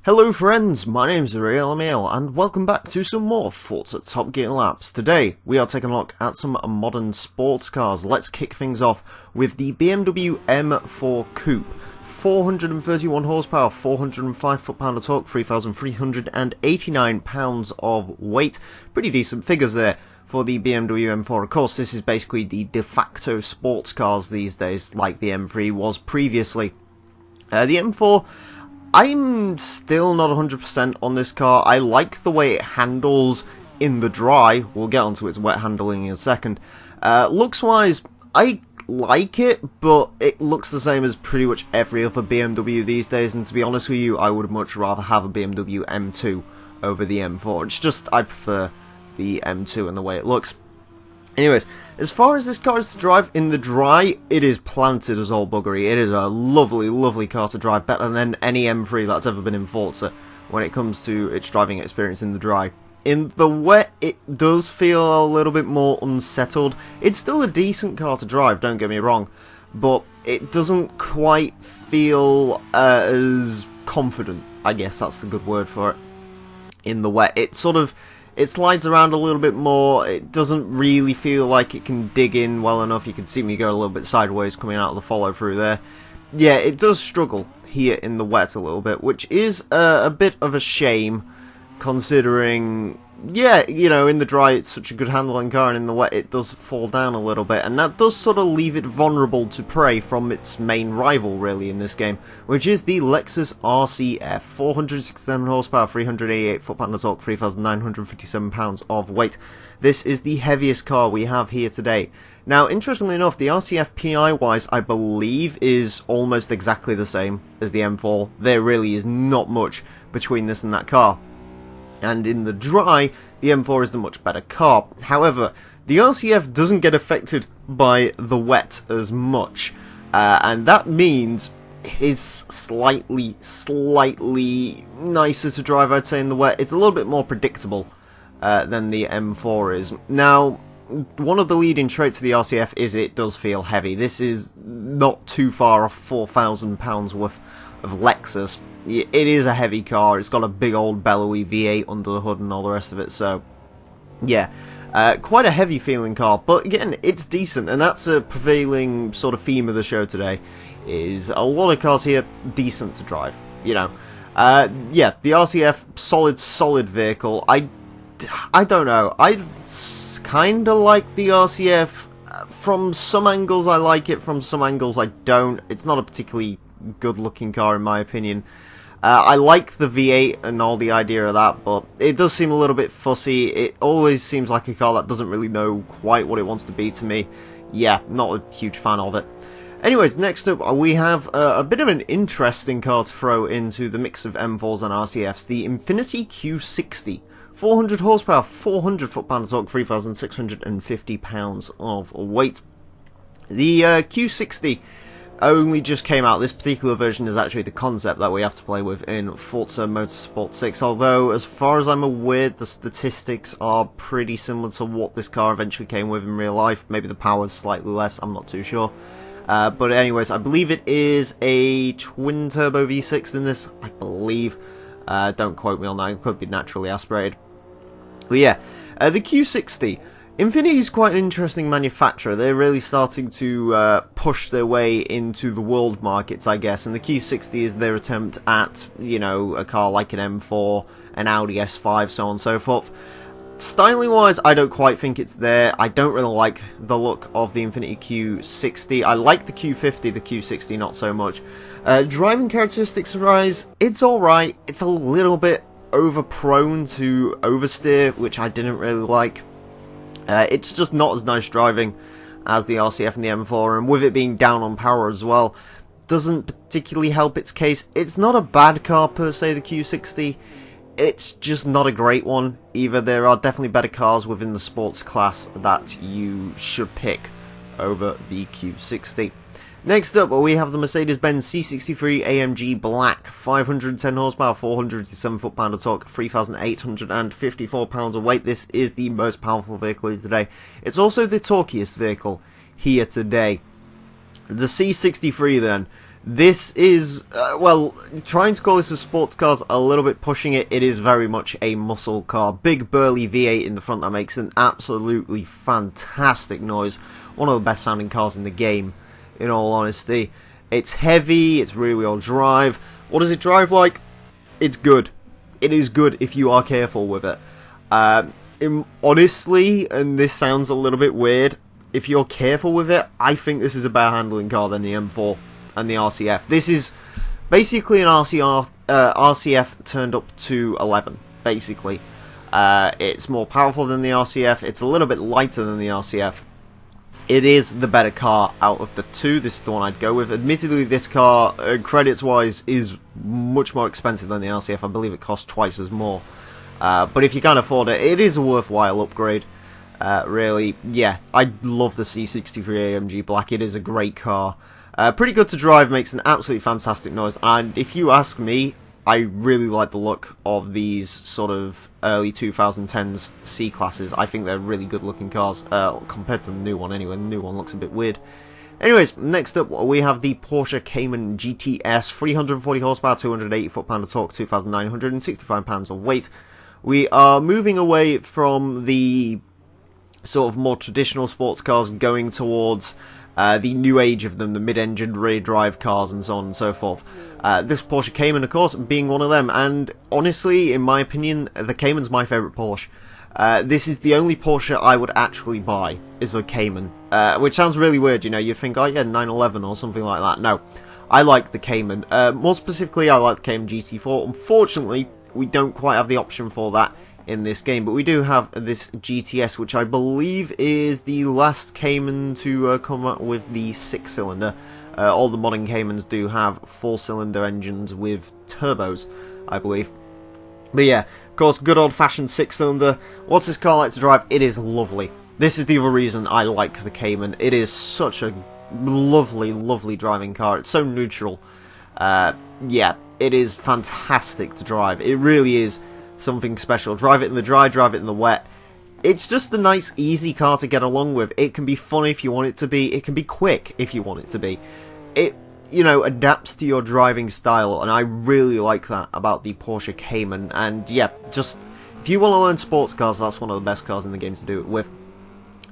Hello friends, my name's Emile and welcome back to some more Forza Top Gear laps. Today we are taking a look at some modern sports cars. Let's kick things off with the BMW M4 Coupe. 431 horsepower, 405 foot-pound of torque, 3,389 pounds of weight. Pretty decent figures there for the BMW M4. Of course, this is basically the de facto sports cars these days, like the M3 was previously. The M4, I'm still not 100% on this car. I like the way it handles in the dry. We'll get onto its wet handling in a second. Looks-wise, I like it, but it looks the same as pretty much every other BMW these days, and to be honest with you, I would much rather have a BMW M2 over the M4. It's just, I prefer the M2 and the way it looks. Anyways, as far as this car is to drive in the dry, it is planted as all buggery. It is a lovely, lovely car to drive, better than any M3 that's ever been in Forza when it comes to its driving experience in the dry. In the wet, it does feel a little bit more unsettled. It's still a decent car to drive, don't get me wrong, but it doesn't quite feel as confident, I guess that's the good word for it, in the wet. It slides around a little bit more. It doesn't really feel like it can dig in well enough. You can see me go a little bit sideways coming out of the follow through there. Yeah, it does struggle here in the wet a little bit, which is a bit of a shame, considering, yeah, you know, in the dry it's such a good handling car, and in the wet it does fall down a little bit, and that does sort of leave it vulnerable to prey from its main rival, really, in this game, which is the Lexus RCF. 467 horsepower, 388 foot-pound of torque, 3,957 pounds of weight. This is the heaviest car we have here today. Now, interestingly enough, the RCF PI-wise, I believe, is almost exactly the same as the M4. There really is not much between this and that car. And in the dry, the M4 is the much better car. However, the RCF doesn't get affected by the wet as much, and that means it is slightly nicer to drive, I'd say, in the wet. It's a little bit more predictable than the M4 is. Now, one of the leading traits of the RCF is it does feel heavy. This is not too far off £4,000 worth of Lexus. It is a heavy car. It's got a big old bellowy V8 under the hood and all the rest of it, so yeah, quite a heavy feeling car, but again, it's decent, and that's a prevailing sort of theme of the show today, is a lot of cars here decent to drive, you know. Yeah, the RCF, solid vehicle. I don't know, I kinda like the RCF. From some angles I like it, from some angles I don't. It's not a particularly good looking car in my opinion. I like the V8 and all the idea of that, but it does seem a little bit fussy. It always seems like a car that doesn't really know quite what it wants to be to me. Yeah, not a huge fan of it. Anyways, next up we have a bit of an interesting car to throw into the mix of M4s and RCFs, the Infiniti Q60. 400 horsepower, 400 foot-pound of torque, 3,650 pounds of weight. The Q60 only just came out. This particular version is actually the concept that we have to play with in Forza Motorsport 6, although as far as I'm aware the statistics are pretty similar to what this car eventually came with in real life. Maybe the power's slightly less, I'm not too sure. But anyways, I believe it is a twin-turbo V6 in this, I believe. Don't quote me on that, it could be naturally aspirated. But yeah, the Q60. Infiniti is quite an interesting manufacturer. They're really starting to push their way into the world markets, I guess, and the Q60 is their attempt at, you know, a car like an M4, an Audi S5, so on and so forth. Styling-wise, I don't quite think it's there. I don't really like the look of the Infiniti Q60. I like the Q50, the Q60 not so much. Driving characteristics-wise, it's alright. It's a little bit over-prone to oversteer, which I didn't really like. It's just not as nice driving as the RCF and the M4, and with it being down on power as well, doesn't particularly help its case. It's not a bad car per se, the Q60, it's just not a great one either. There are definitely better cars within the sports class that you should pick over the Q60. Next up, we have the Mercedes-Benz C63 AMG Black, 510 horsepower, 487 foot-pound of torque, 3,854 pounds of weight. This is the most powerful vehicle here today. It's also the torquiest vehicle here today. The C63 then, This is, well, trying to call this a sports car is a little bit pushing it. It is very much a muscle car. Big burly V8 in the front that makes an absolutely fantastic noise. One of the best sounding cars in the game, in all honesty. It's heavy, it's rear wheel drive. What does it drive like? It's good. It is good if you are careful with it. Honestly, and this sounds a little bit weird, if you're careful with it, I think this is a better handling car than the M4 and the RCF. This is basically an RCF turned up to 11, basically. It's more powerful than the RCF, it's a little bit lighter than the RCF. It is the better car out of the two. This is the one I'd go with. Admittedly, this car, credits-wise, is much more expensive than the RCF. I believe it costs twice as more. But if you can't afford it, it is a worthwhile upgrade. Really, yeah, I love the C63 AMG Black. It is a great car. Pretty good to drive, makes an absolutely fantastic noise, and if you ask me, I really like the look of these sort of early 2010s C-classes. I think they're really good looking cars, compared to the new one anyway. The new one looks a bit weird. Anyways, next up we have the Porsche Cayman GTS, 340 horsepower, 280 foot-pound of torque, 2,965 pounds of weight. We are moving away from the sort of more traditional sports cars, going towards the new age of them, the mid-engine rear drive cars and so on and so forth. This Porsche Cayman, of course, being one of them, and honestly, in my opinion, the Cayman's my favourite Porsche. This is the only Porsche I would actually buy, is a Cayman, which sounds really weird, you know, you'd think, oh yeah, 911 or something like that. No, I like the Cayman. More specifically, I like the Cayman GT4. Unfortunately, we don't quite have the option for that in this game, but we do have this GTS, which I believe is the last Cayman to come up with the 6-cylinder. All the modern Caymans do have 4-cylinder engines with turbos, I believe. But yeah, of course, good old-fashioned 6-cylinder. What's this car like to drive? It is lovely. This is the other reason I like the Cayman. It is such a lovely, lovely driving car. It's so neutral. Yeah, it is fantastic to drive. It really is something special. Drive it in the dry, drive it in the wet. It's just a nice, easy car to get along with. It can be fun if you want it to be. It can be quick if you want it to be. It, you know, adapts to your driving style, and I really like that about the Porsche Cayman. And yeah, just if you want to learn sports cars, that's one of the best cars in the game to do it with.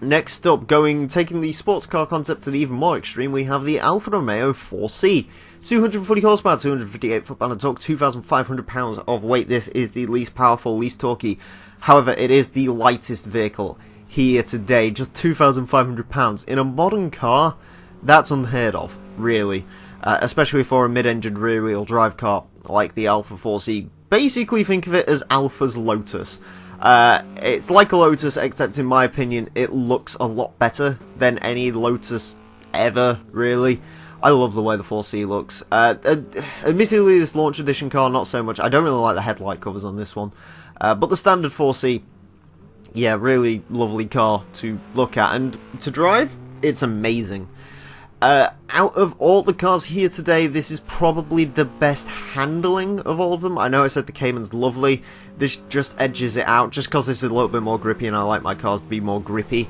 Next up, taking the sports car concept to the even more extreme, we have the Alfa Romeo 4C. 240 horsepower, 258 foot-pound of torque, 2,500 pounds of weight. This is the least powerful, least torquey. However, it is the lightest vehicle here today. Just 2,500 pounds. In a modern car, that's unheard of, really. Especially for a mid-engine rear-wheel drive car like the Alfa 4C. Basically, think of it as Alfa's Lotus. It's like a Lotus, except in my opinion, it looks a lot better than any Lotus ever, really. I love the way the 4C looks. Admittedly, this launch edition car, not so much. I don't really like the headlight covers on this one. But the standard 4C, yeah, really lovely car to look at. And to drive, it's amazing. Out of all the cars here today, this is probably the best handling of all of them. I know I said the Cayman's lovely. This just edges it out, just because this is a little bit more grippy, and I like my cars to be more grippy.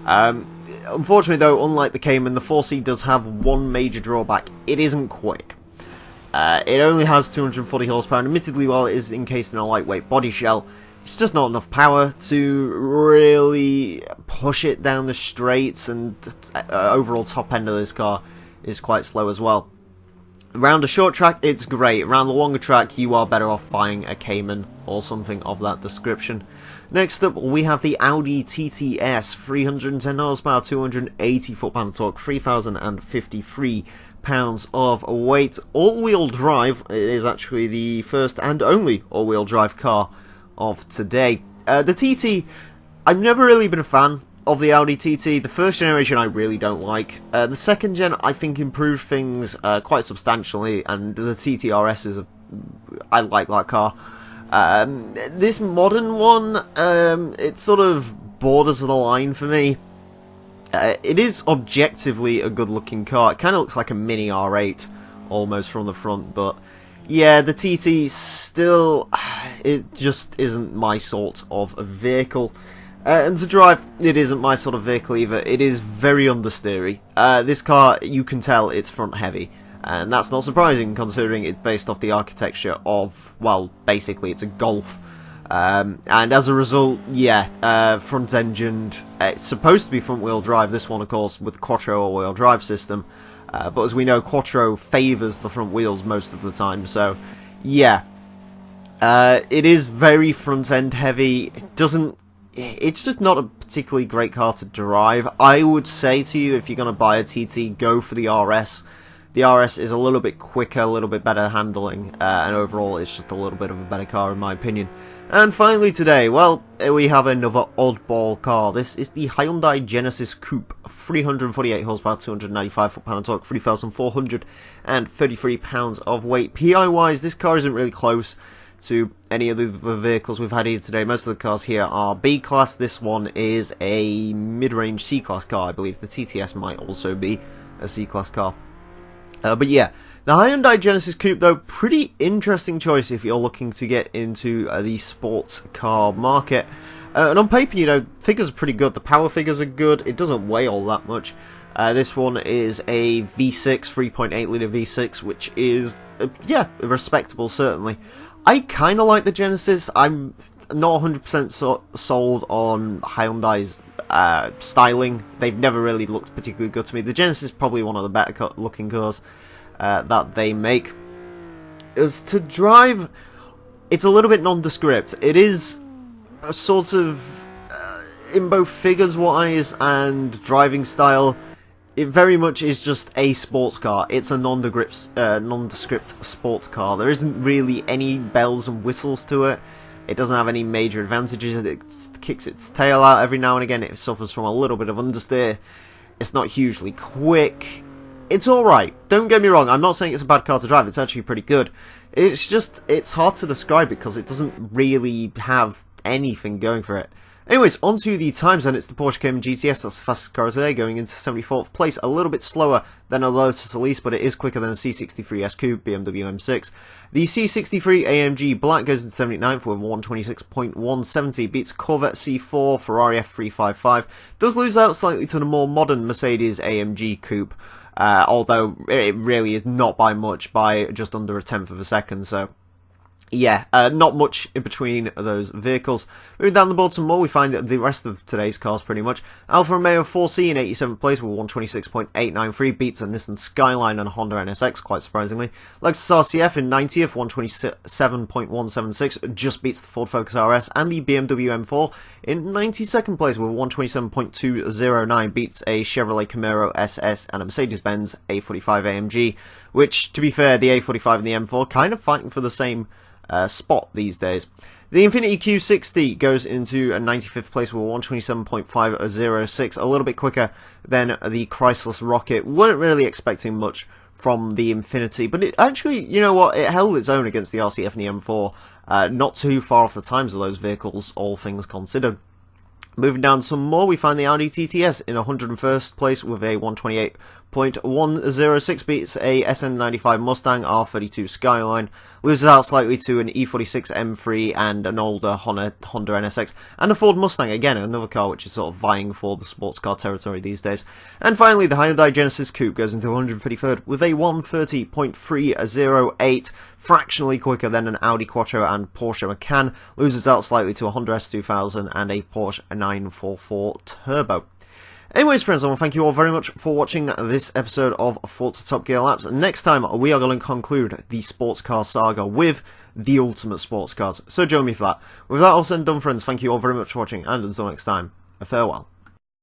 Unfortunately, though, unlike the Cayman, the 4C does have one major drawback. It isn't quick. It only has 240 horsepower, and admittedly, while it is encased in a lightweight body shell, it's just not enough power to really push it down the straights, and overall top end of this car is quite slow as well. Around a short track, it's great. Around the longer track, you are better off buying a Cayman or something of that description. Next up, we have the Audi TTS, 310 horsepower, 280 foot-pound of torque, 3,053 pounds of weight. All-wheel drive. It is actually the first and only all-wheel drive car of today. The TT, I've never really been a fan of the Audi TT. The first generation I really don't like. The second gen I think improved things quite substantially, and the TT RS is I like that car. This modern one, it sort of borders the line for me. It is objectively a good looking car. It kind of looks like a mini R8 almost from the front, but yeah, the TT still, it just isn't my sort of a vehicle. And to drive, it isn't my sort of vehicle either. It is very understeery. This car, you can tell it's front heavy. And that's not surprising, considering it's based off the architecture of, well, basically it's a Golf. And as a result, yeah, front-engined. It's supposed to be front-wheel drive, this one, of course, with Quattro all-wheel drive system. But as we know, Quattro favours the front wheels most of the time, so, yeah. It is very front-end heavy. It's just not a particularly great car to drive. I would say to you, if you're going to buy a TT, go for the RS. The RS is a little bit quicker, a little bit better handling, and overall it's just a little bit of a better car in my opinion. And finally today, well, we have another oddball car. This is the Hyundai Genesis Coupe, 348 horsepower, 295 foot-pound of torque, 3,433 pounds of weight. PI-wise, this car isn't really close to any of the vehicles we've had here today. Most of the cars here are B-Class. This one is a mid-range C-Class car. I believe the TTS might also be a C-Class car. But yeah, the Hyundai Genesis Coupe, though, pretty interesting choice if you're looking to get into the sports car market. And on paper, you know, figures are pretty good. The power figures are good. It doesn't weigh all that much. This one is a V6, 3.8 litre V6, which is, yeah, respectable, certainly. I kind of like the Genesis. I'm not 100% sold on Hyundai's styling. They've never really looked particularly good to me. The Genesis is probably one of the better looking cars that they make. As to drive, it's a little bit nondescript. It is a sort of, in both figures wise and driving style, it very much is just a sports car. It's a nondescript sports car. There isn't really any bells and whistles to it. It doesn't have any major advantages. It kicks its tail out every now and again. It suffers from a little bit of understeer. It's not hugely quick. It's alright. Don't get me wrong. I'm not saying it's a bad car to drive. It's actually pretty good. It's just, it's hard to describe because it doesn't really have anything going for it. Anyways, on to the times, and it's the Porsche Cayman GTS. That's the fastest car today, going into 74th place. A little bit slower than a Lotus Elise, but it is quicker than a C63 S Coupe, BMW M6. The C63 AMG Black goes into 79th with 126.170, beats Corvette C4, Ferrari F355. Does lose out slightly to the more modern Mercedes AMG Coupe, although it really is not by much, by just under a tenth of a second, so yeah, not much in between those vehicles. Moving down the board some more, we find that the rest of today's cars pretty much. Alfa Romeo 4C in 87th place with 126.893, beats a Nissan Skyline and a Honda NSX, quite surprisingly. Lexus RCF in 90th, 127.176, just beats the Ford Focus RS, and the BMW M4 in 92nd place with 127.209, beats a Chevrolet Camaro SS and a Mercedes-Benz A45 AMG, which, to be fair, the A45 and the M4 kind of fighting for the same spot these days. The Infiniti Q60 goes into a 95th place with 127.506, a little bit quicker than the Chrysler Rocket. Weren't really expecting much from the Infiniti, but it actually, you know what, it held its own against the RCF and the M4. Not too far off the times of those vehicles, all things considered. Moving down some more, we find the Audi TTS in 101st place with a 128.106, beats a SN95 Mustang, R32 Skyline, loses out slightly to an E46 M3 and an older Honda NSX, and a Ford Mustang, again, another car which is sort of vying for the sports car territory these days. And finally, the Hyundai Genesis Coupe goes into 153rd with a 130.308, fractionally quicker than an Audi Quattro and Porsche Macan, loses out slightly to a Honda S2000 and a Porsche 944 Turbo. Anyways, friends, I want to thank you all very much for watching this episode of Forza Top Gear Laps. Next time, we are going to conclude the sports car saga with the ultimate sports cars, so join me for that. With that all said and done, friends, thank you all very much for watching, and until next time, a farewell.